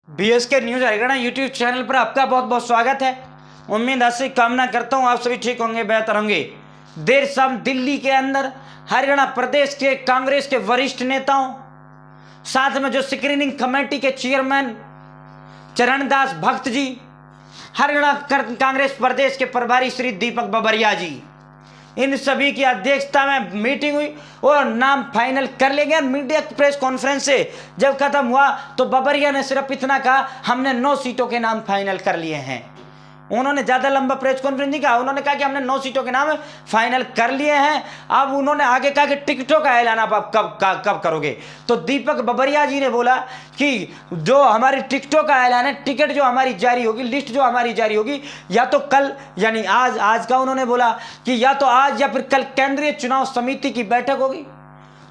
BSK news Haryana YouTube channel पर आपका बहुत बहुत स्वागत है। उम्मीद आशा कामना करता हूँ आप सभी ठीक होंगे, बेहतर होंगे। देर शाम दिल्ली के अंदर हरियाणा प्रदेश के कांग्रेस के वरिष्ठ नेताओं, साथ में जो स्क्रीनिंग कमेटी के चेयरमैन चरणदास भक्त जी, हरियाणा कांग्रेस प्रदेश के प्रभारी श्री दीपक बबरिया जी, इन सभी की अध्यक्षता में मीटिंग हुई और नाम फाइनल कर लिए गए। मीडिया प्रेस कॉन्फ्रेंस से जब खत्म हुआ तो बबरिया ने सिर्फ इतना कहा, हमने 9 सीटों के नाम फाइनल कर लिए हैं। उन्होंने ज़्यादा लंबा प्रेस कॉन्फ्रेंस नहीं कहा, उन्होंने कहा कि हमने 9 सीटों के नाम फाइनल कर लिए हैं। अब उन्होंने आगे कहा कि टिकटों का ऐलान आप कब करोगे। तो दीपक बबरिया जी ने बोला कि जो हमारी टिकटों का ऐलान है, टिकट जो हमारी जारी होगी, लिस्ट जो हमारी जारी होगी, या तो कल यानी आज का उन्होंने बोला कि या तो आज या फिर कल केंद्रीय चुनाव समिति की बैठक होगी।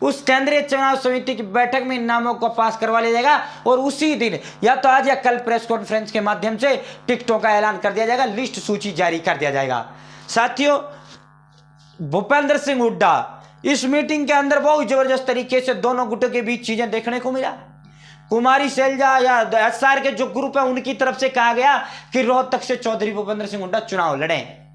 उस केंद्रीय चुनाव समिति की बैठक में इन नामों को पास करवा लिया जाएगा और उसी दिन या तो आज या कल प्रेस कॉन्फ्रेंस के माध्यम से टिकटों का ऐलान कर दिया जाएगा, लिस्ट सूची जारी कर दिया जाएगा। साथियों, भूपेंद्र सिंह हुड्डा इस मीटिंग के अंदर बहुत जबरदस्त तरीके से दोनों गुटों के बीच चीजें देखने को मिला। कुमारी शैलजा या एसआर के जो ग्रुप है उनकी तरफ से कहा गया कि रोहतक से चौधरी भूपेंद्र सिंह हुड्डा चुनाव लड़ें।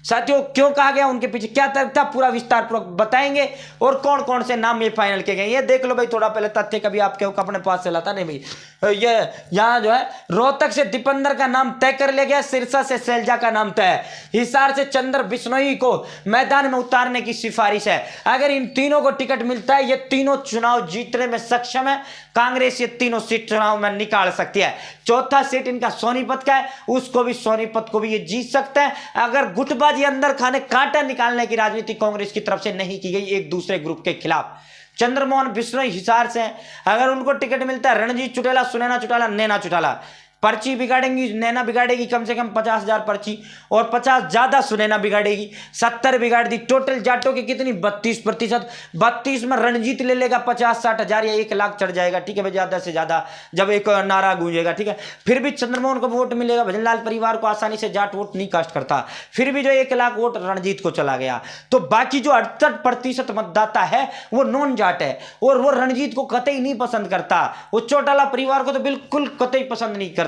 साथियों, क्यों कहा गया, उनके पीछे क्या तर्क था, पूरा विस्तार पूर्वक बताएंगे और कौन कौन से नाम ये फाइनल किए गए ये देख लो भाई। थोड़ा पहले तथ्य कभी आपके अपने पास से लाता नहीं भाई। ये यहाँ जो है रोहतक से दीपेंद्र का नाम तय कर लिया गया, सिरसा से शैलजा का नाम तय है, हिसार से चंद्र बिश्नोई को मैदान में उतारने की सिफारिश है। अगर इन तीनों को टिकट मिलता है, ये तीनों चुनाव जीतने में सक्षम है। कांग्रेस ये तीनों सीट चुनाव में निकाल सकती है। चौथा सीट इनका सोनीपत का है, उसको भी सोनीपत को भी ये जीत सकते हैं। अगर गुटबाजी अंदर खाने कांटा निकालने की राजनीति कांग्रेस की तरफ से नहीं की गई एक दूसरे ग्रुप के खिलाफ। चंद्रमोहन बिश्नोई हिसार से अगर उनको टिकट मिलता है, रणजीत चौटाला, सुनैना चौटाला, नैना चौटाला पर्ची बिगाड़ेंगी। नैना बिगाड़ेगी कम से कम 50,000 पर्ची और 50 ज्यादा सुनैना बिगाड़ेगी, 70 बिगाड़ दी। टोटल जाटों की कितनी 32%। 32 में रणजीत ले लेगा 50-60 हजार या 1 लाख चढ़ जाएगा। ठीक है भाई, ज्यादा से ज्यादा जब एक नारा गूंजेगा। ठीक है, फिर भी चंद्रमोहन को वोट मिलेगा। भजनलाल परिवार को आसानी से जाट वोट नहीं कास्ट करता, फिर भी जो 1 लाख वोट रणजीत को चला गया। तो बाकी जो 68% मतदाता है वो नॉन जाट है और वो रणजीत को कतई नहीं पसंद करता, वो चौटाला परिवार को तो बिल्कुल कतई पसंद नहीं करता।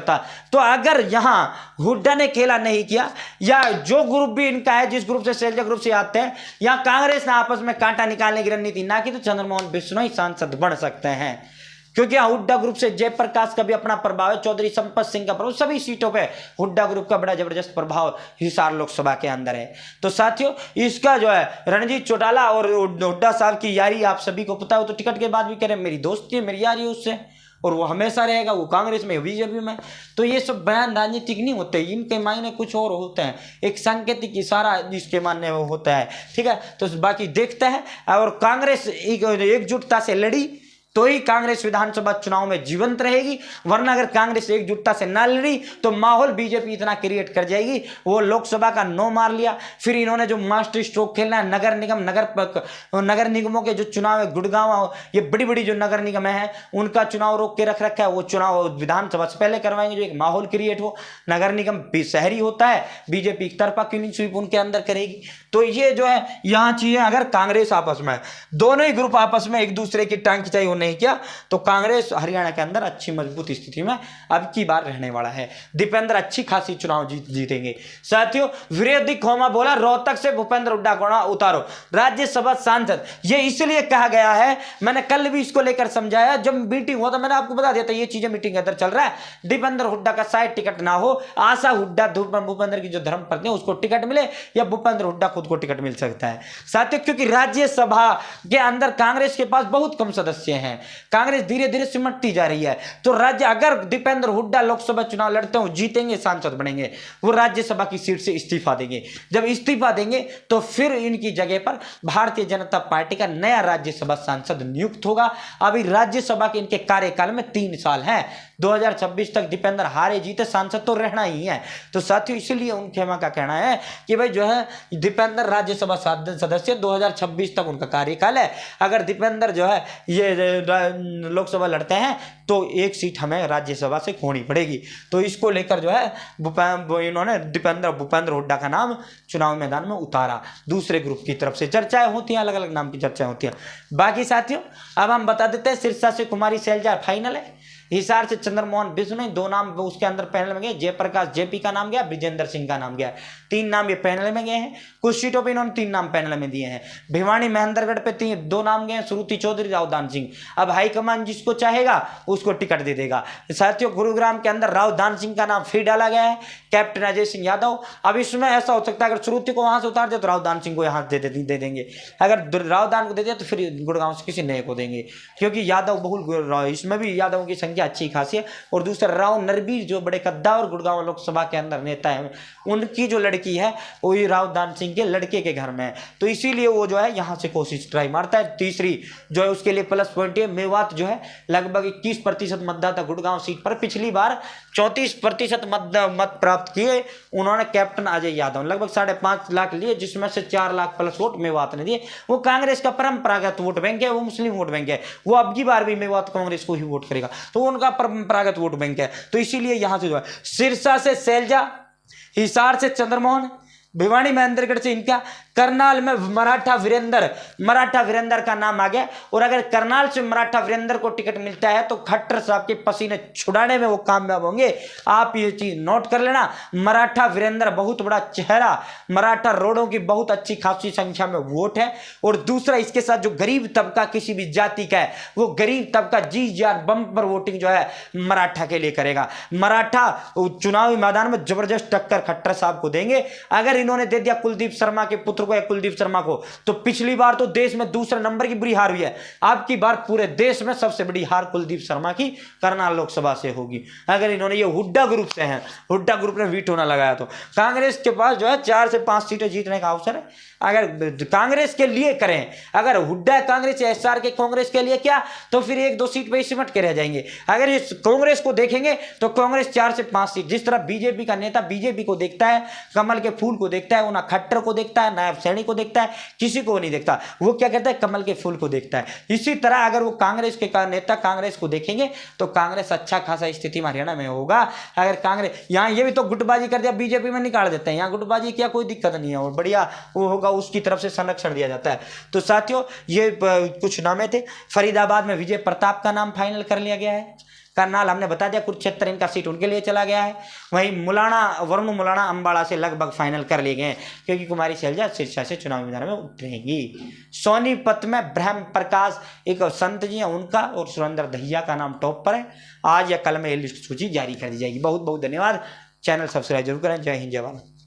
तो अगर यहां हुड्डा ने खेला नहीं किया या जो ग्रुप भी इनका है, जिस ग्रुप से शैलजा ग्रुप से आते हैं, या कांग्रेस ने आपस में कांटा निकालने की रणनीति ना की, तो चंद्रमोहन बिश्नोई सांसद बन सकते हैं। क्योंकि हुड्डा ग्रुप से जयप्रकाश का भी अपना प्रभाव है, चौधरी संपत सिंह का प्रभाव, सभी सीटों पे हुड्डा ग्रुप का बड़ा जबरदस्त प्रभाव हिसार लोकसभा के अंदर है। तो साथियों, इसका जो है रणजीत चौटाला और हुड्डा साहब की यारी आप सभी को पता हो। तो टिकट के बाद भी कह रहे मेरी दोस्ती है, मेरी यारी है उससे, और वो हमेशा रहेगा, वो कांग्रेस में बीजेपी में। तो ये सब बयान राजनीतिक नहीं होते, इनके मायने कुछ और होते हैं, एक सांकेतिक इशारा जिसके मानने में होता है। ठीक है, तो बाकी देखते हैं। और कांग्रेस एकजुटता से लड़ी तो ही कांग्रेस विधानसभा चुनाव में जीवंत रहेगी, वरना अगर कांग्रेस एकजुटता से ना लड़ी तो माहौल बीजेपी इतना क्रिएट कर जाएगी। वो लोकसभा का 9 मार लिया, फिर इन्होंने जो मास्टर स्ट्रोक खेलना है, नगर निगम नगर निगमों के जो चुनाव है, गुड़गांव, ये बड़ी बड़ी जो नगर निगम है उनका चुनाव रोक के रख रखा है। वो चुनाव विधानसभा से पहले करवाएंगे, जो एक माहौल क्रिएट हो। नगर निगम शहरी होता है, बीजेपी एक तरफा क्लीन स्वीप उनके अंदर करेगी। तो ये जो है यहाँ चीजें, अगर कांग्रेस आपस में दोनों ही ग्रुप आपस में एक दूसरे की टांग खिंचाई नहीं किया तो कांग्रेस हरियाणा के अंदर अच्छी मजबूत स्थिति में अब की बार रहने वाला है। दीपेंद्र अच्छी खासी चुनाव जीतेंगे। साथियों, विरोधी खोमा बोला रोहतक से भूपेंद्र हुड्डा को उतारो राज्यसभा सांसद। ये इसलिए कहा गया है, मैंने कल भी इसको लेकर समझाया, जब मीटिंग हुआ था मैंने आपको बता दिया था ये चीजें मीटिंग के अंदर चल रहा है। दीपेंद्र हुड्डा का शायद टिकट ना हो, आशा हुड्डा भूपेंद्र की जो धर्म पत्नी है उसको टिकट मिले, या भूपेंद्र हुड्डा खुद को टिकट मिल सकता है। साथियों, क्योंकि राज्यसभा के अंदर कांग्रेस के पास बहुत कम सदस्य हैं, कांग्रेस धीरे धीरे सिमटती जा रही है। तो राज्य अगर दीपेंद्र हुड्डा लोकसभा चुनाव लड़ते हो, जीतेंगे, सांसद बनेंगे, वो राज्यसभा की सीट से इस्तीफा देंगे। जब इस्तीफा देंगे तो फिर इनकी जगह पर भारतीय जनता पार्टी का नया राज्यसभा सांसद नियुक्त होगा। अभी राज्यसभा के इनके कार्यकाल में 3 साल हैं, 2026 तक दीपेंद्र हारे जीते सांसद तो रहना ही है। तो साथियों, इसलिए उन खेमा का कहना है कि भाई जो है दीपेंद्र राज्यसभा सदस्य 2026 तक उनका कार्यकाल है। अगर दीपेंद्र जो है ये लोकसभा लड़ते हैं तो 1 सीट हमें राज्यसभा से खोनी पड़ेगी। तो इसको लेकर जो है इन्होंने भूपेंद्र हुड्डा का नाम चुनाव मैदान में उतारा। दूसरे ग्रुप की तरफ से चर्चाएं होती हैं, अलग अलग नाम की चर्चाएं होती हैं। बाकी साथियों, अब हम बता देते हैं सिरसा से कुमारी शैलजा फाइनल है, हिसार से चंद्रमोहन बिश्नोई, 2 नाम उसके अंदर पैनल में गए। जयप्रकाश जेपी का नाम गया, ब्रिजेंद्र सिंह का नाम गया, 3 नाम ये पैनल में गए हैं। कुछ सीटों पे इन्होंने 3 नाम पैनल में दिए हैं। भिवानी महेंद्रगढ़ पे 2 नाम गए, श्रुति चौधरी, रावदान सिंह। अब हाईकमान जिसको चाहेगा उसको टिकट दे देगा। साथियों, गुरुग्राम के अंदर रावदान सिंह का नाम फिर डाला गया है, कैप्टन अजय सिंह यादव। अब इसमें ऐसा हो सकता है अगर श्रुति को वहां से उतार दे तो रावदान सिंह को यहाँ दे देंगे, अगर रावदान को दे दिया तो फिर गुड़गांव से किसी नए को देंगे, क्योंकि यादव बहुल इसमें भी यादवों की संख्या अच्छी खासी है। और दूसरा राव नरबीर जो बड़े कद्दावर गुड़गांव लोकसभा के अंदर नेता है, उनकी जो लड़की है वही रावदान सिंह के लड़के के घर में है, तो इसीलिए वो जो है यहाँ से कोशिश ट्राई मारता है। तीसरी जो है उसके लिए प्लस पॉइंट है, मेवात जो है लगभग 21% मतदाता गुड़गांव सीट पर, पिछली बार 34% मत प्राप्त किए उन्होंने कैप्टन अजय यादव, लगभग 5.5 लाख लिए, जिसमें से 4 लाख प्लस वोट मेवात ने दिए। वो कांग्रेस का परंपरागत वोट बैंक है, वो मुस्लिम वोट बैंक है, वो अब की बार भी मेवात कांग्रेस को ही वोट करेगा, तो उनका परंपरागत वोट बैंक है। तो इसीलिए यहां से जो है सिरसा से शैलजा, हिसार से चंद्रमोहन, भिवानी महेंद्रगढ़ से इनका, करनाल में मराठा वीरेंद्र का नाम आ गया। और अगर करनाल से मराठा वीरेंद्र को टिकट मिलता है तो खट्टर साहब के पसीने छुड़ाने में वो कामयाब होंगे। आप ये चीज नोट कर लेना, मराठा वीरेंद्र बहुत बड़ा चेहरा, मराठा रोडों की बहुत अच्छी खासी संख्या में वोट है। और दूसरा इसके साथ जो गरीब तबका किसी भी जाति का है, वो गरीब तबका जी जान बम पर वोटिंग जो है मराठा के लिए करेगा। मराठा चुनावी मैदान में जबरदस्त टक्कर खट्टर साहब को देंगे। अगर इन्होंने दे दिया कुलदीप शर्मा के पुत्र को या कुलदीप शर्मा को, तो पिछली बार तो देश में दूसरे नंबर की बुरी हार हुई है, आपकी बार पूरे देश में सबसे बड़ी हार कुलदीप शर्मा की करनाल लोकसभा से होगी। अगर इन्होंने ये हुड्डा ग्रुप से हैं, हुड्डा ग्रुप ने वीटो ना लगाया तो कांग्रेस के पास जो है 4 से 5 सीटें जीतने का अवसर है। अगर कांग्रेस के लिए करें, अगर हुड्डा कांग्रेस या एसआर के कांग्रेस के लिए क्या, तो फिर 1-2 सीट पे सिमट के रह जाएंगे। अगर इस कांग्रेस को देखेंगे तो कांग्रेस 4 से 5 सीट, जिस तरह बीजेपी का नेता बीजेपी को देखता है, कमल के फूल को देखता है, उन्हें खट्टर को देखता है, नायब सैनी को देखता है, किसी को नहीं देखता, वो क्या कहता है कमल के फूल को देखता है। इसी तरह अगर वो कांग्रेस के नेता कांग्रेस को देखेंगे तो कांग्रेस अच्छा खासा स्थिति में हरियाणा में होगा। अगर कांग्रेस यहाँ ये भी तो गुटबाजी कर दिया, बीजेपी में निकाल देते हैं, यहाँ गुटबाजी किया कोई दिक्कत नहीं है, और बढ़िया वो होगा, उसकी तरफ से संरक्षण दिया जाता है। तो साथियों, ये कुछ नामे थे। फरीदाबाद में विजय प्रताप का नाम फाइनल कर लिया गया है। करनाल हमने बता दिया, कुरुक्षेत्र इनका सीट उनके लिए चला गया है। वहीं वरुण मुलाना अंबाला से लगभग फाइनल कर लिए गए हैं, क्योंकि कुमारी शैलजा सिरसा से चुनावी मैदान में उतरेंगी। सोनीपत में ब्रह्म प्रकाश एक संत जी हैं, उनका और सुरेंद्र दहिया का नाम टॉप पर है। आज या कल में ये लिस्ट सूची जारी कर दी जाएगी। बहुत बहुत धन्यवाद। चैनल सब्सक्राइब जरूर करें। जय हिंद, जय भारत।